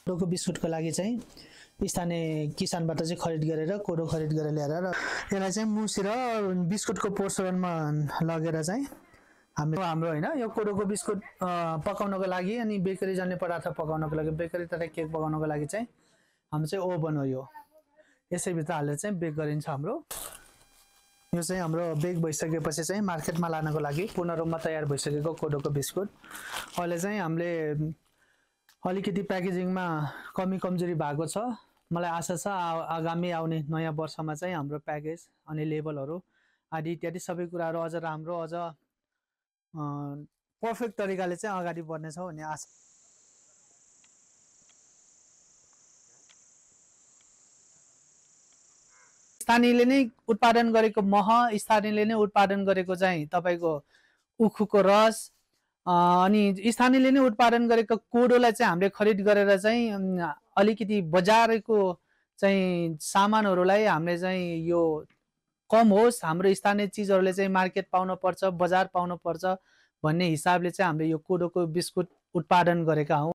कोदोको बिस्कुटको लागि चाहिँ स्थानीय किसानबाट चाहिँ खरिद गरेर कोदो खरिद गरेर ल्याएर र यसलाई चाहिँ मुसेर बिस्कुटको पोर्सनमा लगेर चाहिँ हाम्रो हैन यो कोदोको बिस्कुट पकाउनको लागि अनि बेकरी जन्य पदार्थ पकाउनको लागि बेकरी तथा केक पकाउनको लागि चाहिँ हाम्रो चाहिँ ओभन हो यो यसै भित्र हालेर चाहिँ बेक गरिन्छ हाम्रो यो चाहिँ हाम्रो बेक भइसकेपछि चाहिँ मार्केटमा लानको लागि पूर्ण रूपमा तयार भइसकेको कोदोको बिस्कुट अहिले चाहिँ हामीले अलिकति प्याकेजिङमा कमी कमजोरी भएको छ मलाई आशा छ आगामी आउने नयाँ वर्षमा चाहिँ हाम्रो प्याकेज अनि लेबलहरू आदि इत्यादि सबै कुराहरू अझ राम्रो अझ पर्फेक्ट तरिकाले चाहिँ अगाडि बढ्नेछ भन्ने आशा स्थानीयले नै उत्पादन गरेको मह स्थानीयले नै उत्पादन गरेको चाहिँ तपाईको उखुको रस अनि स्थानीयले नै उत्पादन गरेको कोदोलाई चाहिँ हामीले खरिद गरेर चाहिँ अलिकति बजारको चाहिँ सामानहरूलाई हामीले चाहिँ यो कम होस् हाम्रो स्थानीय चीजहरूले चाहिँ मार्केट पाउन पर्छ बजार पाउन पर्छ भन्ने हिसाबले चाहिँ हामीले यो कोदोको बिस्कुट उत्पादन गरेका हौं।